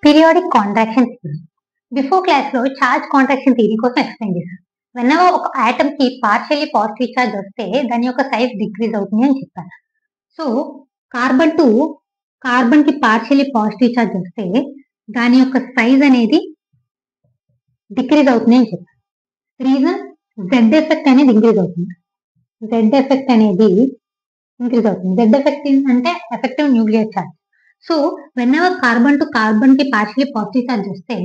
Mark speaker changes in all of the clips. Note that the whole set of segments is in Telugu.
Speaker 1: Periodic contraction theory. Before class లో చార్జ్ కాంట్రాక్షన్ థియరీ కోసం ఎక్స్ప్లెయిన్ చేశాను. వెన్నెవర్ ఒక ఆటమ్ కి పార్షియల్లీ పాజిటివ్ చార్జ్ వస్తే దాని యొక్క సైజ్ డిక్రీజ్ అవుతుంది అని చెప్పాను. సో కార్బన్ కి పార్షియల్లీ పాజిటివ్ చార్జ్ వస్తే దాని యొక్క సైజ్ అనేది డిక్రీజ్ అవుతుంది అని చెప్పాను. రీజన్ జెడ్ ఎఫెక్ట్ అనేది ఇంక్రీజ్ అవుతుంది. జెడ్ ఎఫెక్ట్ అనేది ఇంక్రీజ్ అవుతుంది. జెడ్ ఎఫెక్ట్ అంటే effective nuclear charge. So whenever carbon to carbon కి పార్షియల్లీ పాజిటివ్ చార్జ్ వస్తే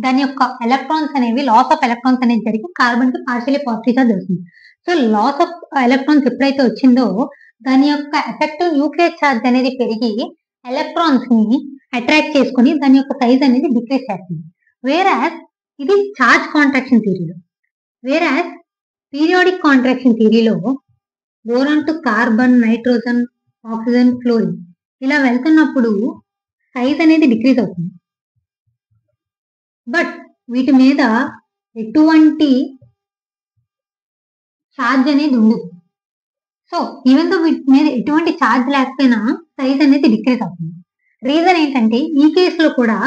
Speaker 1: దాని యొక్క ఎలక్ట్రాన్స్ అనేవి లాస్ ఆఫ్ ఎలక్ట్రాన్స్ అనేది జరిగి కార్బన్ కి పార్షియల్లీ పాజిటివ్ చార్జ్ వస్తుంది. సో లాస్ ఆఫ్ ఎలక్ట్రాన్స్ ఎప్పుడైతే వచ్చిందో దాని యొక్క ఎఫెక్టివ్ న్యూక్లియర్ చార్జ్ అనేది పెరిగి ఎలక్ట్రాన్స్ ని అట్రాక్ట్ చేసుకుని దాని యొక్క సైజ్ అనేది డిక్రీజ్ చేస్తుంది. వేరాస్ ఇది చార్జ్ కాంట్రాక్షన్ థియరీలో. వేరాస్ పీరియాడిక్ కాంట్రాక్షన్ థియరీలో boron to carbon, nitrogen, oxygen, fluorine ఇలా వెళ్తున్నప్పుడు సైజ్ అనేది డిక్రీజ్ అవుతుంది. బట్ వీటి మీద ఎటువంటి ఛార్జ్ అనేది ఉండదు. సో ఈవెన్ తో వీటి మీద ఎటువంటి ఛార్జ్ లేకపోయినా సైజ్ అనేది డిక్రీజ్ అవుతుంది. రీజన్ ఏంటంటే ఈ కేసులో కూడా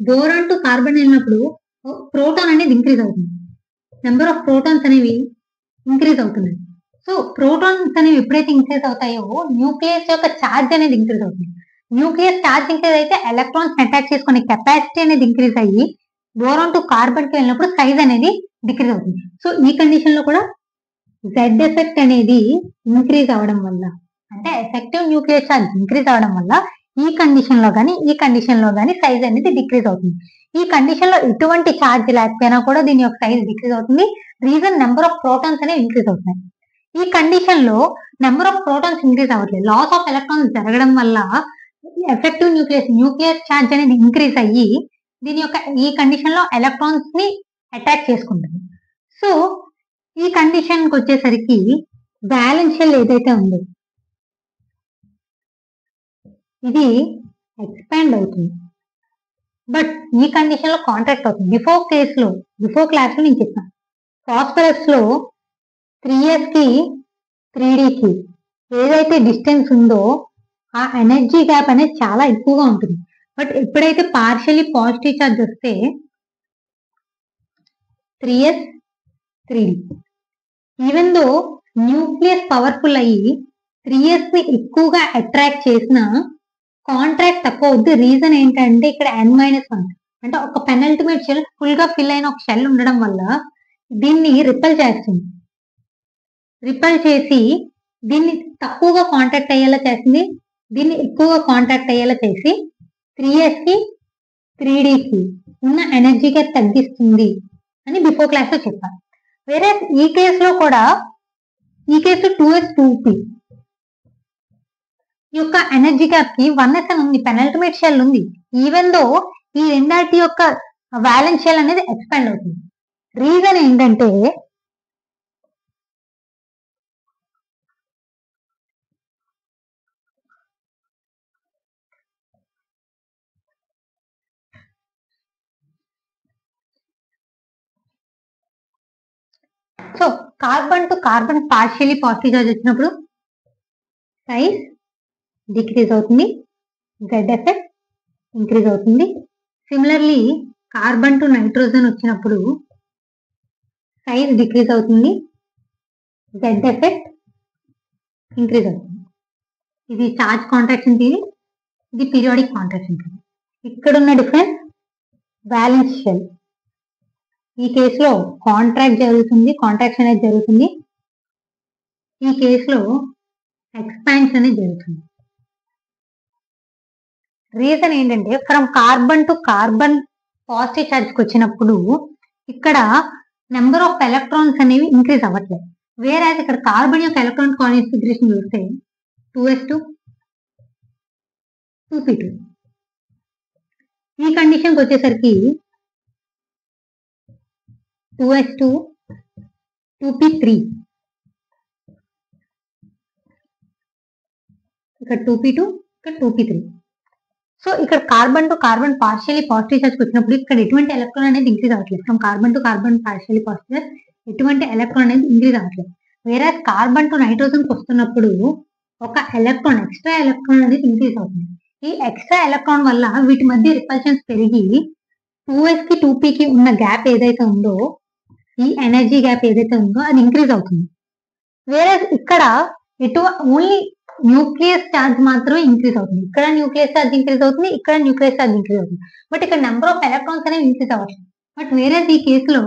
Speaker 1: బోరాన్ టు కార్బన్ వెళ్ళినప్పుడు ప్రోటాన్ అనేది ఇంక్రీజ్ అవుతుంది. నెంబర్ ఆఫ్ ప్రోటాన్స్ అనేవి ఇంక్రీజ్ అవుతుంది. సో ప్రోటాన్స్ అనేవి ఎప్పుడైతే ఇంక్రీజ్ అవుతాయో న్యూక్లియస్ యొక్క ఛార్జ్ అనేది ఇంక్రీజ్ అవుతుంది. న్యూక్లియస్ ఛార్జ్ ఇంక్రీజ్ అయితే ఎలక్ట్రాన్స్ అటాక్ చేసుకునే కెపాసిటీ అనేది ఇంక్రీజ్ అయ్యి బోరాన్ టు కార్బన్ కి వెళ్ళినప్పుడు సైజ్ అనేది డిక్రీజ్ అవుతుంది. సో ఈ కండిషన్ లో కూడా జెడ్ ఎఫెక్ట్ అనేది ఇంక్రీజ్ అవడం వల్ల, అంటే ఎఫెక్టివ్ న్యూక్లియర్ ఛార్జ్ ఇంక్రీజ్ అవడం వల్ల ఈ కండిషన్ లో కానీ సైజ్ అనేది డిక్రీజ్ అవుతుంది. ఈ కండిషన్ లో ఎటువంటి ఛార్జ్ లేకపోయినా కూడా దీని యొక్క సైజ్ డిక్రీజ్ అవుతుంది. రీజన్ నెంబర్ ఆఫ్ ప్రోటాన్స్ అనేవి ఇంక్రీజ్ అవుతాయి. ఈ కండిషన్ లో నెంబర్ ఆఫ్ ప్రోటాన్స్ ఇంక్రీజ్ అవ్వట్లేదు. లాస్ ఆఫ్ ఎలక్ట్రాన్స్ జరగడం వల్ల ఎఫెక్టివ్ న్యూక్లియర్ ఛార్జ్ అనేది ఇంక్రీజ్ అయ్యి దీని యొక్క ఈ కండిషన్ లో ఎలక్ట్రాన్స్ ని అటాక్ చేసుకుంటుంది. సో ఈ కండిషన్ కి వచ్చేసరికి బ్యాలెన్స్ షెల్ ఏదైతే ఉందో ఇది ఎక్స్పాండ్ అవుతుంది. బట్ ఈ కండిషన్ లో కాంట్రాక్ట్ అవుతుంది. బిఫోర్ క్లాస్ లో నేను చెప్పాను ఫాస్ఫరస్ లో 3s కి 3d కి ఏదైతే డిస్టెన్స్ ఉందో ఆ ఎనర్జీ గ్యాప్ అనేది చాలా ఎక్కువగా ఉంటుంది. బట్ ఎప్పుడైతే పార్షియల్లీ పాజిటివ్ ఛార్జ్ వస్తే 3s 3d even though nucleus powerful అయ్యి 3s ని ఎక్కువగా అట్రాక్ట్ చేసిన కాంట్రాక్ట్ తక్కువ అవుద్ది. రీజన్ ఏంటంటే ఇక్కడ n-1 అంటే ఒక పెనల్టిమేట్ షెల్ ఫుల్ గా ఫిల్ అయిన ఒక షెల్ ఉండడం వల్ల దీన్ని రిపెల్ చేస్తుంది. రిపెల్ చేసి దీన్ని తక్కువగా కాంటాక్ట్ అయ్యేలా చేస్తుంది. దీన్ని ఎక్కువగా కాంటాక్ట్ అయ్యేలా చేసి 3s కి 3d కి ఉన్న ఎనర్జీగా తగ్గిస్తుంది అని బిఫోర్ క్లాస్ లో చెప్పాను. వేరే ఈ కేసులో 2s 2p యొక్క ఎనర్జీ గ్యాప్ కి 1s అని ఉంది, పెనల్టిమేట్ షెల్ ఉంది. ఈవెన్ దో ఈ రెండాటి యొక్క వ్యాలెన్స్ షెల్ అనేది ఎక్స్పాండ్ అవుతుంది. రీజన్ ఏంటంటే so carbon to carbon partially positive charge వచ్చినప్పుడు సైజ్ డిక్రీజ్ అవుతుంది, జెడ్ ఎఫెక్ట్ ఇంక్రీజ్ అవుతుంది. సిమిలర్లీ కార్బన్ టు నైట్రోజన్ వచ్చినప్పుడు సైజ్ డిక్రీజ్ అవుతుంది, జెడ్ ఎఫెక్ట్ ఇంక్రీజ్ అవుతుంది. ఇది చార్జ్ కాంట్రాక్షన్ థియరీ, ఇది పీరియాడిక్ కాంట్రాక్షన్ థియరీ. ఇక్కడ ఉన్న డిఫరెన్స్ బ్యాలెన్స్ షెల్. ఈ కేసులో కాంట్రాక్షన్ అనేది జరుగుతుంది. ఈ కేసులో ఎక్స్పాన్షన్ అనేది జరుగుతుంది. రీజన్ ఏంటంటే from carbon to carbon positive ఛార్జ్కి వచ్చినప్పుడు ఇక్కడ నెంబర్ ఆఫ్ ఎలక్ట్రాన్స్ అనేవి ఇంక్రీజ్ అవ్వట్లేదు. వేరే ఇక్కడ కార్బన్ యొక్క ఎలక్ట్రాన్ కాన్ఫిగరేషన్ చూస్తే 2s2 2p2. ఈ కండిషన్కి వచ్చేసరికి 2s2 2p3, ఇక్కడ 2p2 ఇక్కడ 2p3. సో ఇక్కడ carbon to carbon partially positive charge వచ్చినప్పుడు ఇక్కడ ఎటువంటి ఎలక్ట్రాన్ అనేది ఇంక్రీజ్ అవ్వట్లేదు. From carbon to carbon partially positive ఎటువంటి ఎలక్ట్రాన్ అనేది ఇంక్రీజ్ అవ్వట్లేదు. వేరే కార్బన్ టు నైట్రోజన్ వస్తున్నప్పుడు ఒక ఎలక్ట్రాన్ ఎక్స్ట్రా ఎలక్ట్రాన్ అనేది ఇంక్రీజ్ అవుతుంది. ఈ ఎక్స్ట్రా ఎలక్ట్రాన్ వల్ల వీటి మధ్య రిపల్షన్స్ పెరిగి 2s కి 2p కి ఉన్న గ్యాప్ ఏదైతే ఉందో, ఈ ఎనర్జీ గ్యాప్ ఏదైతే ఉందో అది ఇంక్రీజ్ అవుతుంది. వేరే ఇక్కడ ఓన్లీ న్యూక్లియస్ ఛార్జ్ మాత్రమే ఇంక్రీజ్ అవుతుంది. ఇక్కడ న్యూక్లియస్ ఛార్జ్ ఇంక్రీజ్ అవుతుంది, ఇక్కడ న్యూక్లియస్ ఛార్జ్ ఇంక్రీజ్ అవుతుంది. బట్ ఇక్కడ నెంబర్ ఆఫ్ ఎలక్ట్రాన్స్ అనేవి ఇంక్రీజ్ అవ్వట్లేదు. బట్ వేరే ఈ కేసులో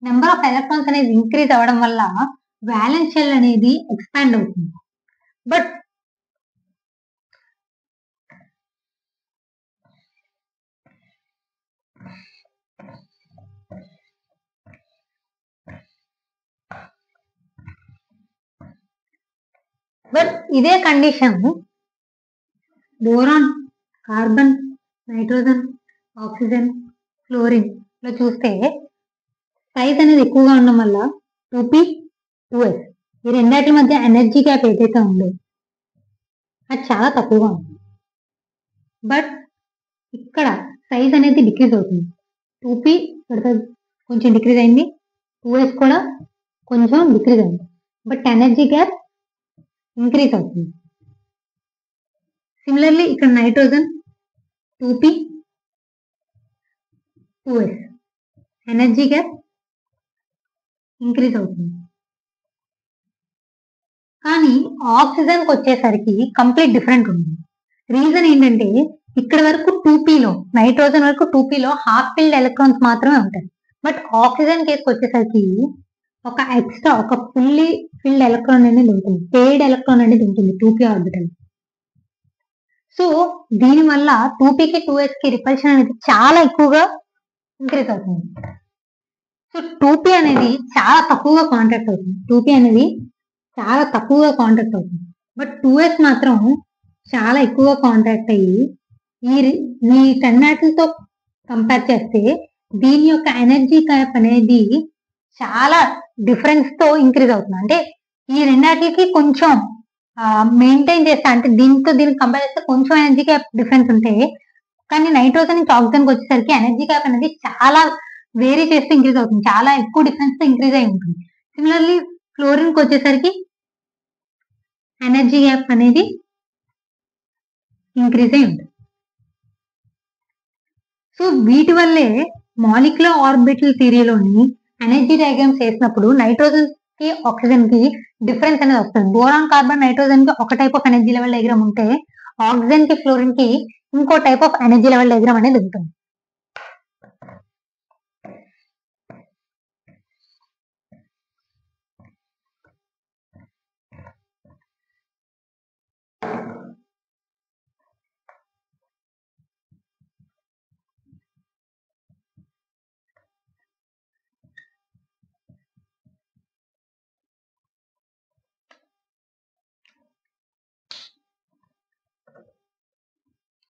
Speaker 1: నెంబర్ ఆఫ్ ఎలక్ట్రాన్స్ అనేది ఇంక్రీజ్ అవ్వడం వల్ల వ్యాలెన్స్ షెల్ అనేది ఎక్స్పాండ్ అవుతుంది. బట్ ఇదే condition boron, carbon, nitrogen, oxygen, fluorine లో చూస్తే సైజ్ అనేది ఎక్కువగా ఉండడం వల్ల 2p 2s ఈ రెండాటి మధ్య ఎనర్జీ గ్యాప్ ఏదైతే ఉందో అది చాలా తక్కువగా ఉంటుంది. బట్ ఇక్కడ సైజ్ అనేది డిక్రీజ్ అవుతుంది. 2p కొంచెం డిక్రీజ్ అయింది, 2s కూడా కొంచెం డిక్రీజ్ అయింది. బట్ ఎనర్జీ గ్యాప్ ఇంక్రీజ్ అవుతుంది. సిమిలర్లీ ఇక్కడ nitrogen 2p 2s energy gap increase అవుతుంది. కానీ ఆక్సిజన్కి వచ్చేసరికి కంప్లీట్ డిఫరెంట్ ఉంది. రీజన్ ఏంటంటే ఇక్కడ వరకు 2pలో నైట్రోజన్ వరకు 2pలో హాఫ్ ఫిల్డ్ ఎలక్ట్రాన్స్ మాత్రమే ఉంటాయి. బట్ ఆక్సిజన్ కేసుకి వచ్చేసరికి ఒక ఎక్స్ట్రా ఒక ఫుల్లీ ఫిల్డ్ ఎలక్ట్రాన్ అనేది ఉంటుంది, పెయిడ్ ఎలక్ట్రాన్ అనేది ఉంటుంది 2p ఆర్బిటల్. సో దీనివల్ల 2pకి 2sకి రిపల్షన్ అనేది చాలా ఎక్కువగా ఇంక్రీజ్ అవుతుంది. సో 2p అనేది చాలా తక్కువగా కాంటాక్ట్ అవుతుంది. 2p అనేది చాలా తక్కువగా కాంటాక్ట్ అవుతుంది. బట్ 2s మాత్రం చాలా ఎక్కువగా కాంటాక్ట్ అయ్యి ఈ టెన్నాటిల్తో కంపేర్ చేస్తే దీని యొక్క ఎనర్జీ గ్యాప్ అనేది చాలా డిఫరెన్స్ తో ఇంక్రీజ్ అవుతుంది. అంటే ఈ రెండాటికి కొంచెం మెయింటైన్ చేస్తే, అంటే దీనికి కంపేర్ చేస్తే కొంచెం ఎనర్జీ గ్యాప్ డిఫరెన్స్ ఉంటే, కానీ నైట్రోజన్ నుంచి ఆక్సిజన్కి వచ్చేసరికి ఎనర్జీ గ్యాప్ అనేది చాలా వేరీ చేస్తే ఇంక్రీజ్ అవుతుంది, చాలా ఎక్కువ డిఫరెన్స్ తో ఇంక్రీజ్ అయి ఉంటుంది. సిమిలర్లీ ఫ్లోరిన్కి వచ్చేసరికి ఎనర్జీ గ్యాప్ అనేది ఇంక్రీజ్ అయి ఉంటుంది. సో వీటి వల్లే మాలిక్యులర్ ఆర్బిటల్ థియరీలోని ఎనర్జీ డయాగ్రామ్స్ వేసినప్పుడు నైట్రోజన్ కి ఆక్సిజన్ కి డిఫరెన్స్ అనేది వస్తుంది. బోరాన్, కార్బన్, నైట్రోజన్ కి ఒక type of energy level diagram ఉంటే ఆక్సిజన్ కి ఫ్లోరిన్ కి ఇంకో type of energy level diagram అనేది ఉంటుంది.